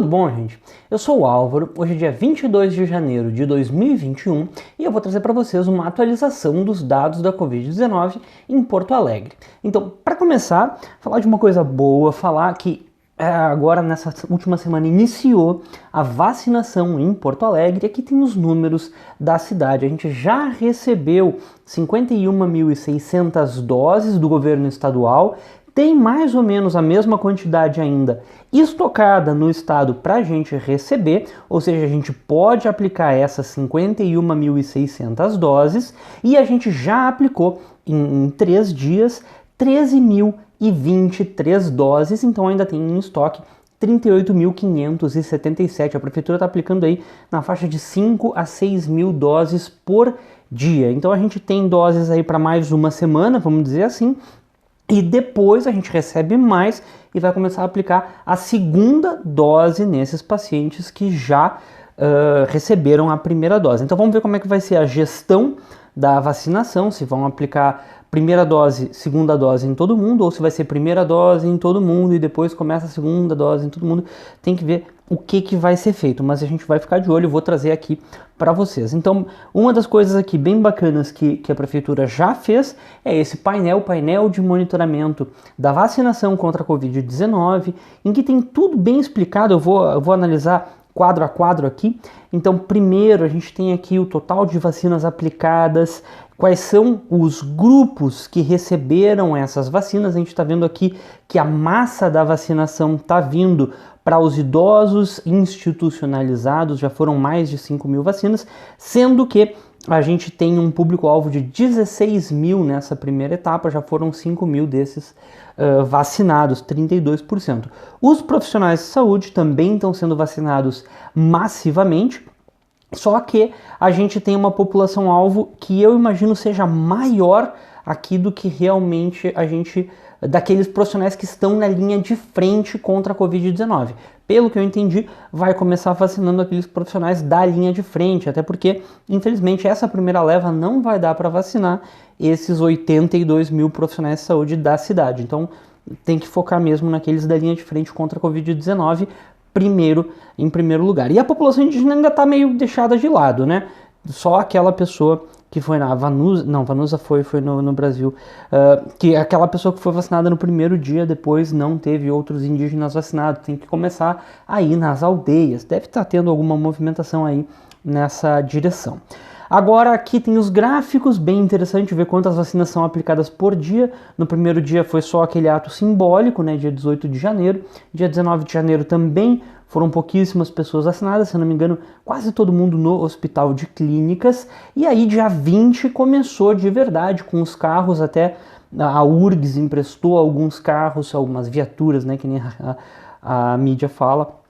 Tudo bom, gente? Eu sou o Álvaro, hoje é dia 22 de janeiro de 2021 e eu vou trazer para vocês uma atualização dos dados da Covid-19 em Porto Alegre. Então, para começar, falar de uma coisa boa, falar que agora nessa última semana iniciou a vacinação em Porto Alegre. Aqui tem os números da cidade. A gente já recebeu 51.600 doses do governo estadual. Tem mais ou menos a mesma quantidade ainda estocada no estado para a gente receber, ou seja, a gente pode aplicar essas 51.600 doses e a gente já aplicou em 3 dias 13.023 doses, então ainda tem em estoque 38.577. A prefeitura está aplicando aí na faixa de 5 a 6 mil doses por dia. Então a gente tem doses aí para mais uma semana, vamos dizer assim. E depois a gente recebe mais e vai começar a aplicar a segunda dose nesses pacientes que já receberam a primeira dose. Então vamos ver como é que vai ser a gestão da vacinação, se vão aplicar primeira dose, segunda dose em todo mundo, ou se vai ser primeira dose em todo mundo e depois começa a segunda dose em todo mundo. Tem que ver o que vai ser feito, mas a gente vai ficar de olho, eu vou trazer aqui para vocês. Então, uma das coisas aqui bem bacanas que a prefeitura já fez é esse painel de monitoramento da vacinação contra a Covid-19, em que tem tudo bem explicado. Eu vou analisar quadro a quadro aqui. Então, primeiro a gente tem aqui o total de vacinas aplicadas, quais são os grupos que receberam essas vacinas. A gente está vendo aqui que a massa da vacinação está vindo para os idosos institucionalizados, já foram mais de 5 mil vacinas, sendo que a gente tem um público-alvo de 16 mil nessa primeira etapa, já foram 5 mil desses vacinados, 32%. Os profissionais de saúde também estão sendo vacinados massivamente, só que a gente tem uma população-alvo que eu imagino seja maior aqui do que realmente daqueles profissionais que estão na linha de frente contra a Covid-19. Pelo que eu entendi, vai começar vacinando aqueles profissionais da linha de frente, até porque, infelizmente, essa primeira leva não vai dar para vacinar esses 82 mil profissionais de saúde da cidade. Então, tem que focar mesmo naqueles da linha de frente contra a Covid-19 em primeiro lugar. E a população indígena ainda está meio deixada de lado, né? Só aquela pessoa que foi na Vanusa, não, Vanusa foi no Brasil, que aquela pessoa que foi vacinada no primeiro dia, depois não teve outros indígenas vacinados, tem que começar a ir nas aldeias, deve estar tendo alguma movimentação aí nessa direção. Agora aqui tem os gráficos, bem interessante ver quantas vacinas são aplicadas por dia. No primeiro dia foi só aquele ato simbólico, né, dia 18 de janeiro, dia 19 de janeiro também foram pouquíssimas pessoas vacinadas, se não me engano, quase todo mundo no hospital de clínicas. E aí dia 20 começou de verdade com os carros, até a URGS emprestou alguns carros, algumas viaturas, né, que nem a mídia fala,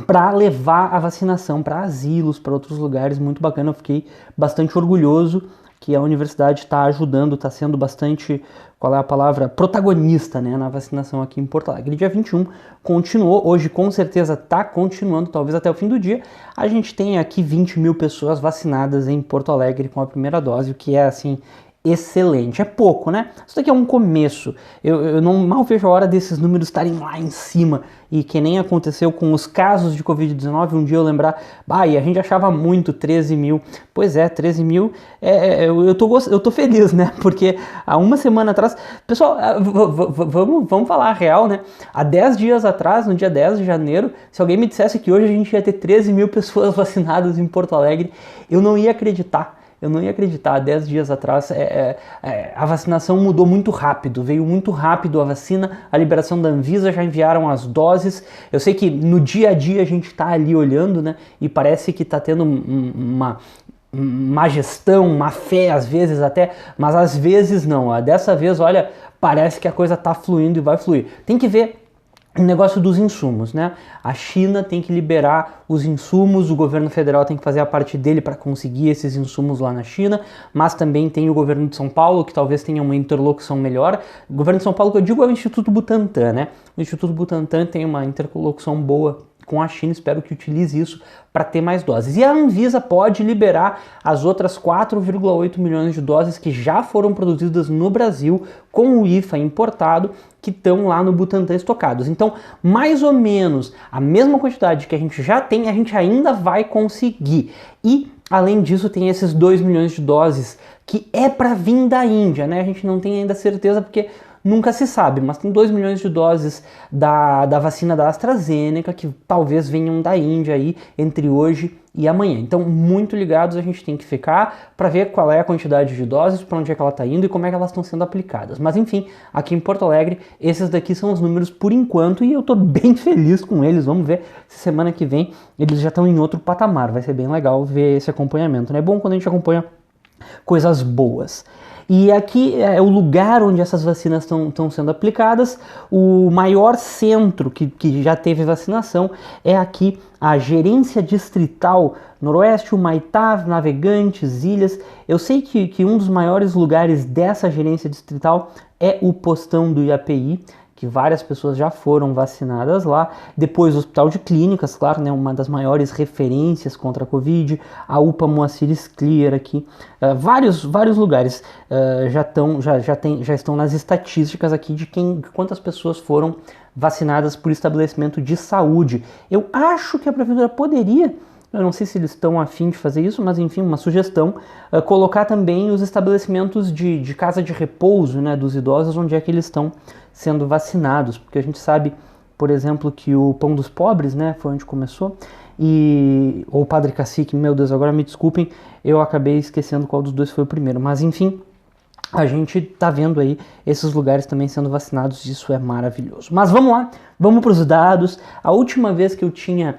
para levar a vacinação para asilos, para outros lugares. Muito bacana, eu fiquei bastante orgulhoso que a universidade está ajudando, está sendo bastante, qual é a palavra, protagonista, né, na vacinação aqui em Porto Alegre. Dia 21 continuou, hoje com certeza está continuando, talvez até o fim do dia. A gente tem aqui 20 mil pessoas vacinadas em Porto Alegre com a primeira dose, o que é assim excelente. É pouco, né? Isso daqui é um começo. Eu não mal vejo a hora desses números estarem lá em cima, e que nem aconteceu com os casos de Covid-19. Um dia eu lembrar, e a gente achava muito 13 mil. Pois é, 13 mil, eu tô feliz, né? Porque há uma semana atrás, pessoal, vamos falar a real, né? Há 10 dias atrás, no dia 10 de janeiro, se alguém me dissesse que hoje a gente ia ter 13 mil pessoas vacinadas em Porto Alegre, eu não ia acreditar. Eu não ia acreditar. 10 dias atrás a vacinação mudou muito rápido, veio muito rápido a vacina, a liberação da Anvisa, já enviaram as doses. Eu sei que no dia a dia a gente está ali olhando, né, e parece que está tendo uma gestão, uma fé às vezes até, mas às vezes não. Dessa vez, olha, parece que a coisa está fluindo e vai fluir. Tem que ver o negócio dos insumos, né? A China tem que liberar os insumos, o governo federal tem que fazer a parte dele para conseguir esses insumos lá na China, mas também tem o governo de São Paulo, que talvez tenha uma interlocução melhor. O governo de São Paulo, que eu digo, é o Instituto Butantan, né? O Instituto Butantan tem uma interlocução boa com a China, espero que utilize isso para ter mais doses. E a Anvisa pode liberar as outras 4,8 milhões de doses que já foram produzidas no Brasil com o IFA importado, que estão lá no Butantan estocados. Então, mais ou menos a mesma quantidade que a gente já tem, a gente ainda vai conseguir. E, além disso, tem esses 2 milhões de doses que é para vir da Índia, né? A gente não tem ainda certeza porque nunca se sabe, mas tem 2 milhões de doses da vacina da AstraZeneca que talvez venham da Índia aí entre hoje e amanhã. Então, muito ligados a gente tem que ficar para ver qual é a quantidade de doses, para onde é que ela está indo e como é que elas estão sendo aplicadas. Mas enfim, aqui em Porto Alegre, esses daqui são os números por enquanto e eu estou bem feliz com eles. Vamos ver se semana que vem eles já estão em outro patamar. Vai ser bem legal ver esse acompanhamento, né? É bom quando a gente acompanha coisas boas. E aqui é o lugar onde essas vacinas estão sendo aplicadas. O maior centro que já teve vacinação é aqui a Gerência Distrital Noroeste, Humaitá, Navegantes, Ilhas. Eu sei que um dos maiores lugares dessa gerência distrital é o postão do IAPI, que várias pessoas já foram vacinadas lá. Depois o Hospital de Clínicas, claro, né, uma das maiores referências contra a Covid, a UPA Moacir Scliar aqui, vários lugares já estão nas estatísticas aqui de quantas pessoas foram vacinadas por estabelecimento de saúde. Eu acho que a prefeitura poderia, eu não sei se eles estão a fim de fazer isso, mas enfim, uma sugestão, colocar também os estabelecimentos de casa de repouso, né, dos idosos, onde é que eles estão sendo vacinados, porque a gente sabe, por exemplo, que o Pão dos Pobres, né, foi onde começou, ou o Padre Cacique, meu Deus, agora me desculpem, eu acabei esquecendo qual dos dois foi o primeiro, mas enfim, a gente tá vendo aí esses lugares também sendo vacinados, isso é maravilhoso. Mas vamos lá, vamos para os dados. A última vez que eu tinha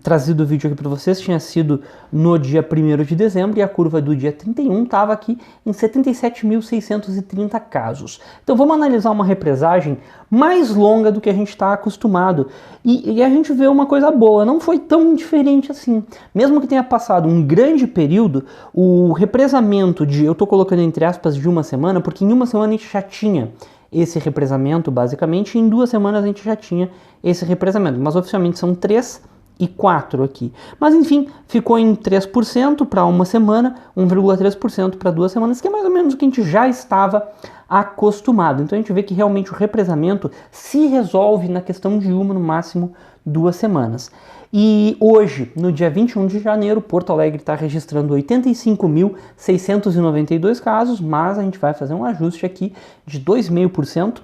trazido o vídeo aqui para vocês tinha sido no dia 1º de dezembro e a curva do dia 31 estava aqui em 77.630 casos. Então vamos analisar uma represagem mais longa do que a gente está acostumado e a gente vê uma coisa boa, não foi tão diferente assim. Mesmo que tenha passado um grande período, o represamento eu estou colocando entre aspas de uma semana, porque em uma semana a gente já tinha esse represamento basicamente, e em 2 semanas a gente já tinha esse represamento, mas oficialmente são 3 e 4 aqui. Mas enfim, ficou em 3% para uma semana, 1,3% para 2 semanas, que é mais ou menos o que a gente já estava acostumado. Então a gente vê que realmente o represamento se resolve na questão de uma, no máximo 2 semanas. E hoje, no dia 21 de janeiro, Porto Alegre está registrando 85.692 casos, mas a gente vai fazer um ajuste aqui de 2,5%,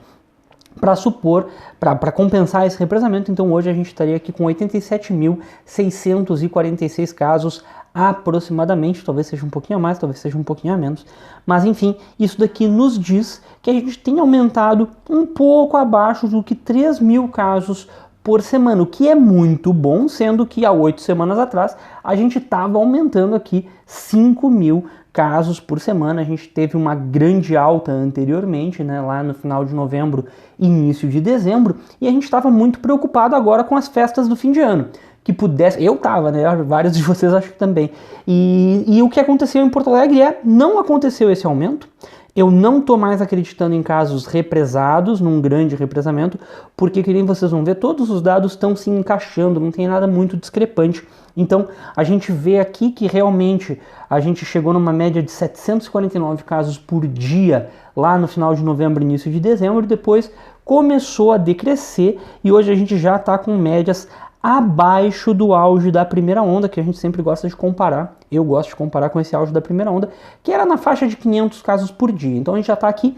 para compensar esse represamento. Então hoje a gente estaria aqui com 87.646 casos aproximadamente, talvez seja um pouquinho a mais, talvez seja um pouquinho a menos, mas enfim, isso daqui nos diz que a gente tem aumentado um pouco abaixo do que 3.000 casos por semana, o que é muito bom, sendo que há 8 semanas atrás a gente estava aumentando aqui 5.000 casos por semana. A gente teve uma grande alta anteriormente, né, lá no final de novembro e início de dezembro, e a gente estava muito preocupado agora com as festas do fim de ano, que pudesse, eu estava, né, vários de vocês acho que também, e o que aconteceu em Porto Alegre não aconteceu esse aumento. Eu não estou mais acreditando em casos represados, num grande represamento, porque, que nem vocês vão ver, todos os dados estão se encaixando, não tem nada muito discrepante. Então, a gente vê aqui que realmente a gente chegou numa média de 749 casos por dia lá no final de novembro, início de dezembro, e depois começou a decrescer e hoje a gente já está com médias abaixo do auge da primeira onda, que a gente sempre gosta de comparar. Eu gosto de comparar com esse auge da primeira onda, que era na faixa de 500 casos por dia. Então a gente já está aqui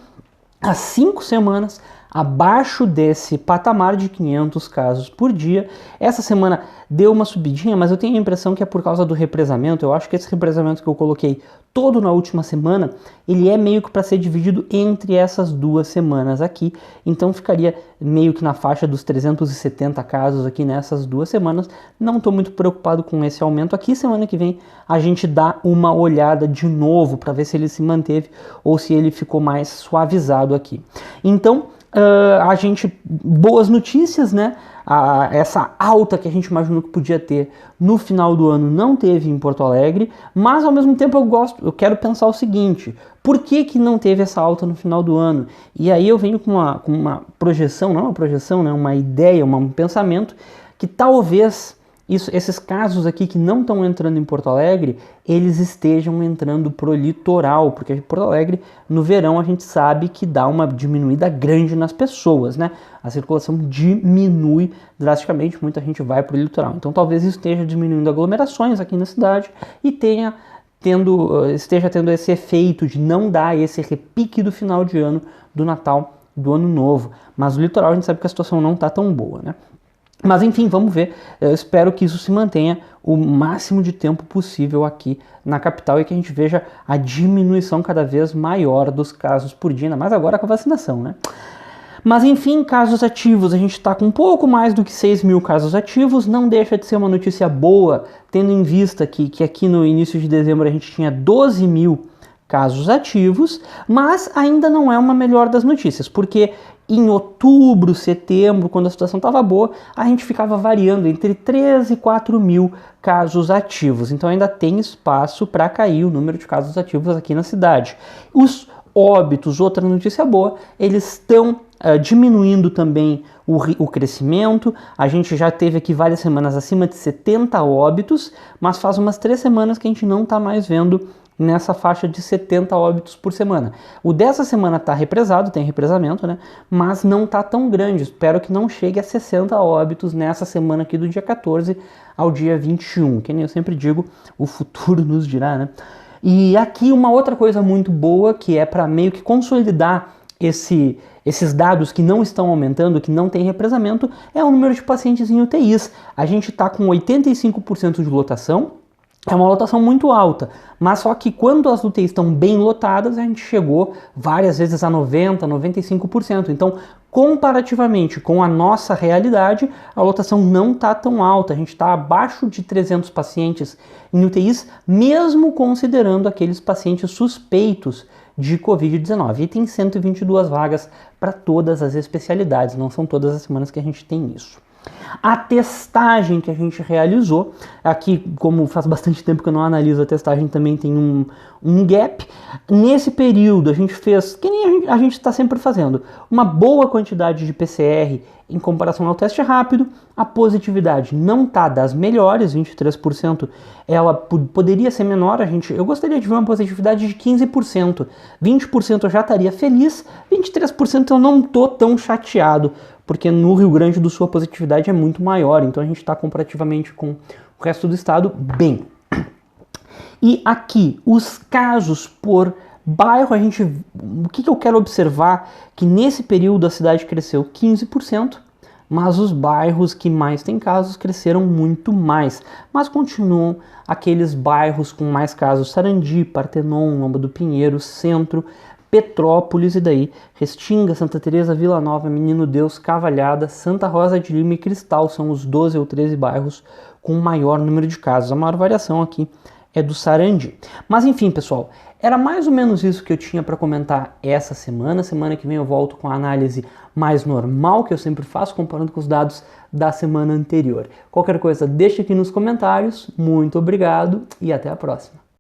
há 5 semanas abaixo desse patamar de 500 casos por dia. Essa semana deu uma subidinha, mas eu tenho a impressão que é por causa do represamento. Eu acho que esse represamento que eu coloquei todo na última semana, ele é meio que para ser dividido entre essas 2 semanas aqui. Então ficaria meio que na faixa dos 370 casos aqui nessas 2 semanas. Não estou muito preocupado com esse aumento aqui. Semana que vem a gente dá uma olhada de novo para ver se ele se manteve ou se ele ficou mais suavizado aqui. Então, boas notícias, né? Essa alta que a gente imaginou que podia ter no final do ano não teve em Porto Alegre, mas ao mesmo tempo eu quero pensar o seguinte: por que não teve essa alta no final do ano? E aí eu venho com uma projeção, não uma projeção, né? Uma ideia, um pensamento que talvez esses casos aqui que não estão entrando em Porto Alegre, eles estejam entrando pro litoral, porque Porto Alegre, no verão, a gente sabe que dá uma diminuída grande nas pessoas, né? A circulação diminui drasticamente, muita gente vai pro litoral. Então talvez isso esteja diminuindo aglomerações aqui na cidade e esteja tendo esse efeito de não dar esse repique do final de ano, do Natal, do Ano Novo. Mas no litoral a gente sabe que a situação não está tão boa, né? Mas enfim, vamos ver. Eu espero que isso se mantenha o máximo de tempo possível aqui na capital e que a gente veja a diminuição cada vez maior dos casos por dia, ainda mais agora com a vacinação, né? Mas enfim, casos ativos, a gente está com um pouco mais do que 6 mil casos ativos, não deixa de ser uma notícia boa, tendo em vista que aqui no início de dezembro a gente tinha 12 mil casos ativos, mas ainda não é uma melhor das notícias, porque em outubro, setembro, quando a situação estava boa, a gente ficava variando entre 3 e 4 mil casos ativos, então ainda tem espaço para cair o número de casos ativos aqui na cidade. Os óbitos, outra notícia boa, eles estão diminuindo também o crescimento. A gente já teve aqui várias semanas acima de 70 óbitos, mas faz umas 3 semanas que a gente não está mais vendo nessa faixa de 70 óbitos por semana. O dessa semana está represado, tem represamento, né? Mas não está tão grande. Espero que não chegue a 60 óbitos nessa semana aqui do dia 14 ao dia 21. Que nem eu sempre digo, o futuro nos dirá, né? E aqui uma outra coisa muito boa, que é para meio que consolidar esses dados que não estão aumentando, que não tem represamento, é o número de pacientes em UTIs. A gente está com 85% de lotação, é uma lotação muito alta, mas só que quando as UTIs estão bem lotadas, a gente chegou várias vezes a 90%, 95%. Então, comparativamente com a nossa realidade, a lotação não está tão alta. A gente está abaixo de 300 pacientes em UTIs, mesmo considerando aqueles pacientes suspeitos de Covid-19. E tem 122 vagas para todas as especialidades, não são todas as semanas que a gente tem isso. A testagem que a gente realizou, aqui como faz bastante tempo que eu não analiso a testagem, também tem um gap. Nesse período a gente fez, que nem a gente está sempre fazendo, uma boa quantidade de PCR em comparação ao teste rápido. A positividade não está das melhores, 23%, ela poderia ser menor, eu gostaria de ver uma positividade de 15%, 20% eu já estaria feliz, 23% eu não estou tão chateado, porque no Rio Grande do Sul a positividade é muito maior, então a gente está comparativamente com o resto do estado bem. E aqui, os casos por bairro, o que eu quero observar? Que nesse período a cidade cresceu 15%, mas os bairros que mais têm casos cresceram muito mais. Mas continuam aqueles bairros com mais casos: Sarandi, Partenon, Lomba do Pinheiro, Centro, Petrópolis e daí Restinga, Santa Teresa, Vila Nova, Menino Deus, Cavalhada, Santa Rosa de Lima e Cristal. São os 12 ou 13 bairros com maior número de casos. A maior variação aqui é do Sarandi. Mas enfim, pessoal, era mais ou menos isso que eu tinha para comentar essa semana. Semana que vem eu volto com a análise mais normal, que eu sempre faço, comparando com os dados da semana anterior. Qualquer coisa, deixa aqui nos comentários. Muito obrigado e até a próxima.